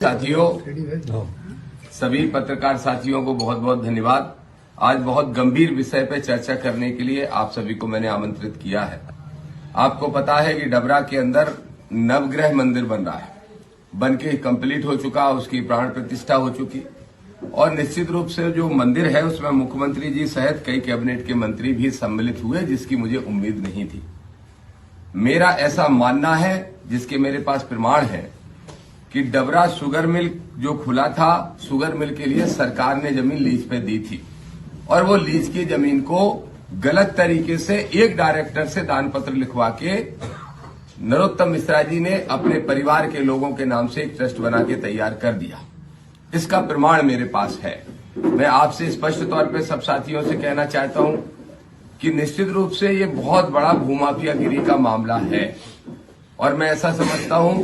साथियों, सभी पत्रकार साथियों को बहुत बहुत धन्यवाद। आज बहुत गंभीर विषय पर चर्चा करने के लिए आप सभी को मैंने आमंत्रित किया है। आपको पता है कि डबरा के अंदर नवग्रह मंदिर बन रहा है, बन के कंप्लीट हो चुका, उसकी प्राण प्रतिष्ठा हो चुकी और निश्चित रूप से जो मंदिर है उसमें मुख्यमंत्री जी सहित कई कैबिनेट के मंत्री भी सम्मिलित हुए, जिसकी मुझे उम्मीद नहीं थी। मेरा ऐसा मानना है, जिसके मेरे पास प्रमाण है, कि डबरा शुगर मिल जो खुला था, शुगर मिल के लिए सरकार ने जमीन लीज पे दी थी और वो लीज की जमीन को गलत तरीके से एक डायरेक्टर से दान पत्र लिखवा के नरोत्तम मिश्रा जी ने अपने परिवार के लोगों के नाम से एक ट्रस्ट बना के तैयार कर दिया। इसका प्रमाण मेरे पास है। मैं आपसे स्पष्ट तौर पे सब साथियों से कहना चाहता हूं कि निश्चित रूप से ये बहुत बड़ा भूमाफियागिरी का मामला है और मैं ऐसा समझता हूं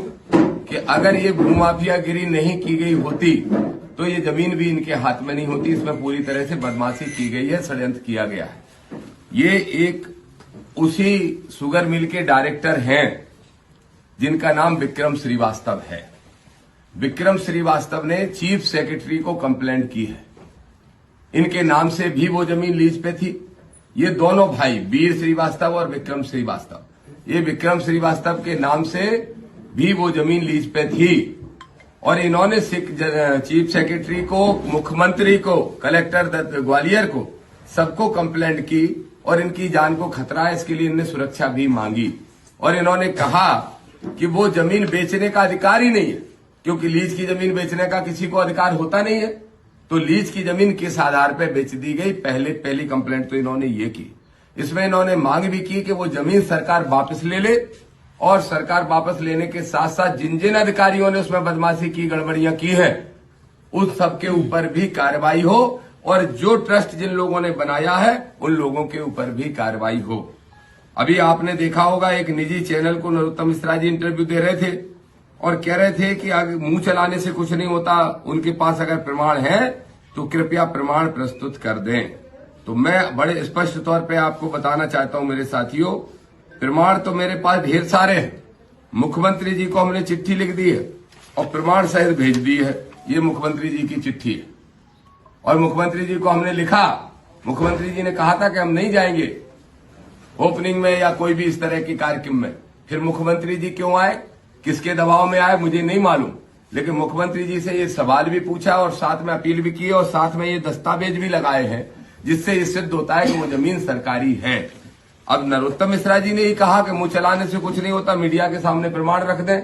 कि अगर ये भूमाफियागिरी नहीं की गई होती तो ये जमीन भी इनके हाथ में नहीं होती। इसमें पूरी तरह से बदमाशी की गई है, षड्यंत्र किया गया है। ये एक उसी शुगर मिल के डायरेक्टर हैं जिनका नाम विक्रम श्रीवास्तव है। विक्रम श्रीवास्तव ने चीफ सेक्रेटरी को कंप्लेंट की है। इनके नाम से भी वो जमीन लीज पे थी। ये दोनों भाई वीर श्रीवास्तव और विक्रम श्रीवास्तव, ये विक्रम श्रीवास्तव के नाम से भी वो जमीन लीज पे थी और इन्होंने चीफ सेक्रेटरी को, मुख्यमंत्री को, कलेक्टर ग्वालियर को, सबको कंप्लेंट की और इनकी जान को खतरा है, इसके लिए इन्होंने सुरक्षा भी मांगी और इन्होंने कहा कि वो जमीन बेचने का अधिकार ही नहीं है, क्योंकि लीज की जमीन बेचने का किसी को अधिकार होता नहीं है। तो लीज की जमीन किस आधार पर बेच दी गई, पहली कंप्लेंट तो इन्होंने ये की। इसमें इन्होंने मांग भी की कि वो जमीन सरकार वापस ले ले और सरकार वापस लेने के साथ साथ जिन जिन अधिकारियों ने उसमें बदमाशी की, गड़बड़ियां की है, उस सब के ऊपर भी कार्रवाई हो और जो ट्रस्ट जिन लोगों ने बनाया है उन लोगों के ऊपर भी कार्रवाई हो। अभी आपने देखा होगा, एक निजी चैनल को नरोत्तम मिश्रा जी इंटरव्यू दे रहे थे और कह रहे थे कि आगे मुंह चलाने से कुछ नहीं होता, उनके पास अगर प्रमाण है तो कृपया प्रमाण प्रस्तुत कर दें। तो मैं बड़े स्पष्ट तौर पर आपको बताना चाहता हूं मेरे साथियों, प्रमाण तो मेरे पास ढेर सारे हैं। मुख्यमंत्री जी को हमने चिट्ठी लिख दी है और प्रमाण सहित भेज दी है। ये मुख्यमंत्री जी की चिट्ठी है और मुख्यमंत्री जी को हमने लिखा। मुख्यमंत्री जी ने कहा था कि हम नहीं जाएंगे ओपनिंग में या कोई भी इस तरह के कार्यक्रम में। फिर मुख्यमंत्री जी क्यों आए, किसके दबाव में आए, मुझे नहीं मालूम, लेकिन मुख्यमंत्री जी से ये सवाल भी पूछा और साथ में अपील भी की और साथ में ये दस्तावेज भी लगाए हैं, जिससे ये सिद्ध होता है कि वो जमीन सरकारी है। अब नरोत्तम मिश्रा जी ने ही कहा कि मुंह चलाने से कुछ नहीं होता, मीडिया के सामने प्रमाण रख दें,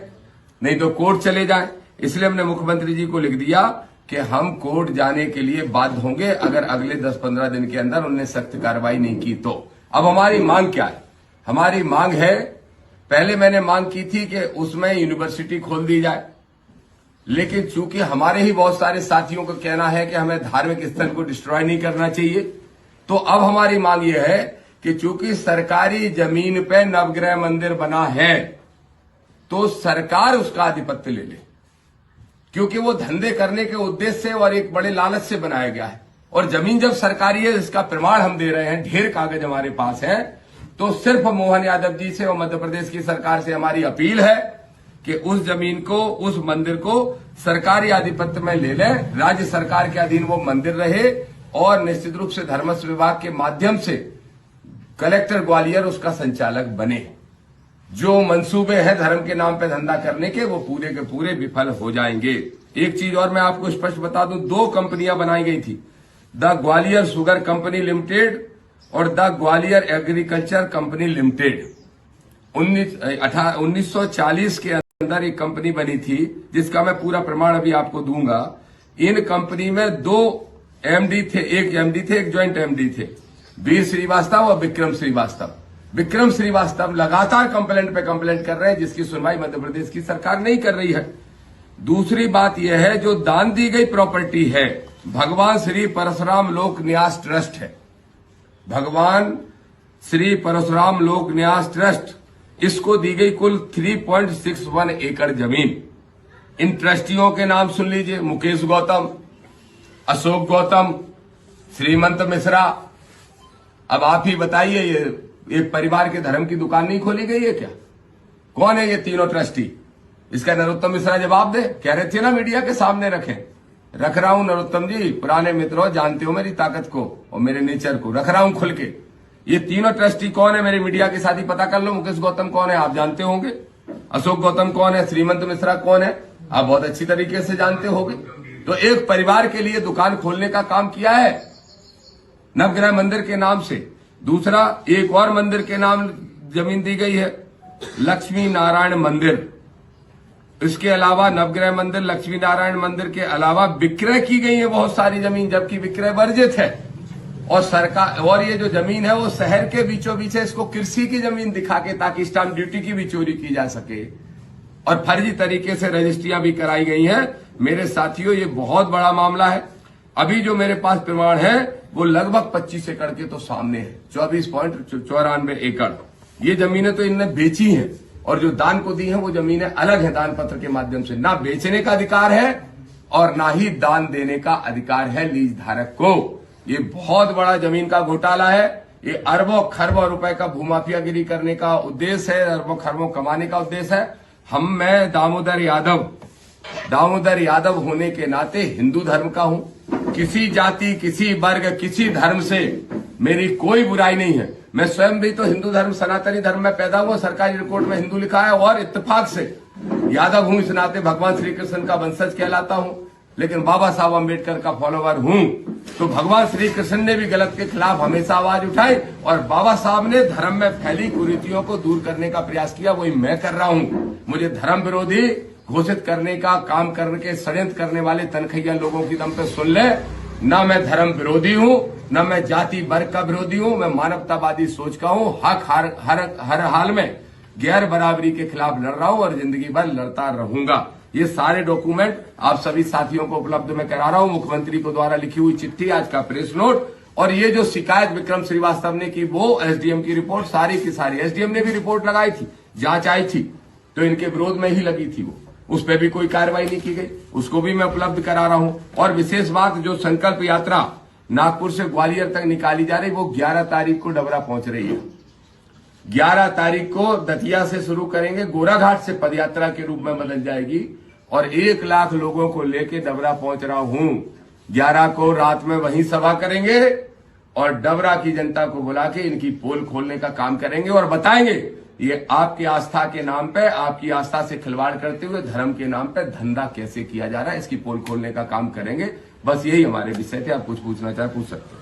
नहीं तो कोर्ट चले जाएं। इसलिए हमने मुख्यमंत्री जी को लिख दिया कि हम कोर्ट जाने के लिए बाध्य होंगे अगर अगले 10-15 दिन के अंदर उन्होंने सख्त कार्रवाई नहीं की तो। अब हमारी मांग क्या है? हमारी मांग है, पहले मैंने मांग की थी कि उसमें यूनिवर्सिटी खोल दी जाए, लेकिन चूंकि हमारे ही बहुत सारे साथियों का कहना है कि हमें धार्मिक स्थल को डिस्ट्रॉय नहीं करना चाहिए, तो अब हमारी मांग यह है कि चूंकि सरकारी जमीन पे नवग्रह मंदिर बना है तो सरकार उसका आधिपत्य ले ले, क्योंकि वो धंधे करने के उद्देश्य से और एक बड़े लालच से बनाया गया है। और जमीन जब सरकारी है, इसका प्रमाण हम दे रहे हैं, ढेर कागज हमारे पास है। तो सिर्फ मोहन यादव जी से और मध्य प्रदेश की सरकार से हमारी अपील है कि उस जमीन को, उस मंदिर को सरकारी आधिपत्य में ले लें, राज्य सरकार के अधीन वो मंदिर रहे और निश्चित रूप से धर्मस्व विभाग के माध्यम से कलेक्टर ग्वालियर उसका संचालक बने। जो मंसूबे हैं धर्म के नाम पे धंधा करने के, वो पूरे के पूरे विफल हो जाएंगे। एक चीज और मैं आपको स्पष्ट बता दूं, 2 कंपनियां बनाई गई थी, the Gwalior sugar company limited और the Gwalior agriculture company limited. 1940 के अंदर एक कंपनी बनी थी, जिसका मैं पूरा प्रमाण अभी आपको दूंगा। इन कंपनी में 2 एमडी थे, एक एमडी थे, एक ज्वाइंट एमडी थे, वीर श्रीवास्तव और विक्रम श्रीवास्तव। विक्रम श्रीवास्तव लगातार कंप्लेंट पे कंप्लेंट कर रहे हैं, जिसकी सुनवाई मध्य प्रदेश की सरकार नहीं कर रही है। दूसरी बात यह है, जो दान दी गई प्रॉपर्टी है, भगवान श्री परशुराम लोक न्यास ट्रस्ट है, भगवान श्री परशुराम लोक न्यास ट्रस्ट, इसको दी गई कुल 3.61 एकड़ जमीन। इन ट्रस्टियों के नाम सुन लीजिए, मुकेश गौतम, अशोक गौतम, श्रीमंत मिश्रा। अब आप ही बताइए, ये एक परिवार के धर्म की दुकान नहीं खोली गई है क्या? कौन है ये तीनों ट्रस्टी? इसका नरोत्तम मिश्रा जवाब दे। कह रहे थे ना मीडिया के सामने रखें। रख रहा हूं नरोत्तम जी, पुराने मित्रों, जानते हो मेरी ताकत को और मेरे नेचर को, रख रहा हूं खुल के। ये तीनों ट्रस्टी कौन है मेरे मीडिया के साथ ही पता कर लो। मुकेश गौतम कौन है आप जानते होंगे, अशोक गौतम कौन है, श्रीमंत मिश्रा कौन है आप बहुत अच्छी तरीके से जानते होंगे। तो एक परिवार के लिए दुकान खोलने का काम किया है नवग्रह मंदिर के नाम से। दूसरा, एक और मंदिर के नाम जमीन दी गई है, लक्ष्मी नारायण मंदिर। इसके अलावा नवग्रह मंदिर, लक्ष्मी नारायण मंदिर के अलावा विक्रय की गई है बहुत सारी जमीन, जबकि विक्रय वर्जित है। और सरकार, और ये जो जमीन है वो शहर के बीचों बीच है, इसको कृषि की जमीन दिखा के ताकि स्टाम्प ड्यूटी की भी चोरी की जा सके और फर्जी तरीके से रजिस्ट्रियां भी कराई गई हैं। मेरे साथियों, ये बहुत बड़ा मामला है। अभी जो मेरे पास प्रमाण है वो लगभग 25 एकड़ के तो सामने है, 24.94 एकड़। ये जमीनें तो इनने बेची हैं और जो दान को दी है वो जमीनें अलग है, दान पत्र के माध्यम से। ना बेचने का अधिकार है और ना ही दान देने का अधिकार है लीज धारक को। ये बहुत बड़ा जमीन का घोटाला है। ये अरबों खरबों रुपए का भूमाफियागिरी करने का उद्देश्य है, अरबों खरबों कमाने का उद्देश्य है। मैं दामोदर यादव होने के नाते हिंदू धर्म का हूं। किसी जाति, किसी वर्ग, किसी धर्म से मेरी कोई बुराई नहीं है। मैं स्वयं भी तो हिंदू धर्म, सनातनी धर्म में पैदा हुआ, सरकारी रिकॉर्ड में हिंदू लिखा है और इत्तेफाक से यादव हूं। इस नाते भगवान श्री कृष्ण का वंशज कहलाता हूं, लेकिन बाबा साहब अम्बेडकर का फॉलोवर हूं। तो भगवान श्री कृष्ण ने भी गलत के खिलाफ हमेशा आवाज उठाई और बाबा साहब ने धर्म में फैली कुरीतियों को दूर करने का प्रयास किया, वही मैं कर रहा हूं। मुझे धर्म विरोधी घोषित करने का काम करने के षड्यंत्र करने वाले तनखैया लोगों की दम पे सुन ले। न मैं धर्म विरोधी हूं, न मैं जाति वर्ग का विरोधी हूं, मैं मानवतावादी सोच का हूं। हक हर हाल में गैर बराबरी के खिलाफ लड़ रहा हूं और जिंदगी भर लड़ता रहूंगा। ये सारे डॉक्यूमेंट आप सभी साथियों को उपलब्ध मैं करा रहा हूं। मुख्यमंत्री को द्वारा लिखी हुई चिट्ठी, आज का प्रेस नोट और ये जो शिकायत विक्रम श्रीवास्तव ने की, वो एसडीएम की रिपोर्ट, सारी की सारी एसडीएम ने भी रिपोर्ट लगाई थी, जांच आई थी तो इनके विरोध में ही लगी थी वो, उस पर भी कोई कार्रवाई नहीं की गई, उसको भी मैं उपलब्ध करा रहा हूं। और विशेष बात, जो संकल्प यात्रा नागपुर से ग्वालियर तक निकाली जा रही, वो 11 तारीख को डबरा पहुंच रही है। 11 तारीख को दतिया से शुरू करेंगे, गोराघाट से पदयात्रा के रूप में बदल जाएगी और 1 लाख लोगों को लेके डबरा पहुंच रहा हूं। 11 को रात में वहीं सभा करेंगे और डबरा की जनता को बुला के इनकी पोल खोलने का काम करेंगे और बताएंगे ये आपकी आस्था के नाम पे, आपकी आस्था से खिलवाड़ करते हुए धर्म के नाम पे धंधा कैसे किया जा रहा है, इसकी पोल खोलने का काम करेंगे। बस यही हमारे विषय थे। आप कुछ पूछना चाहे पूछ सकते हैं।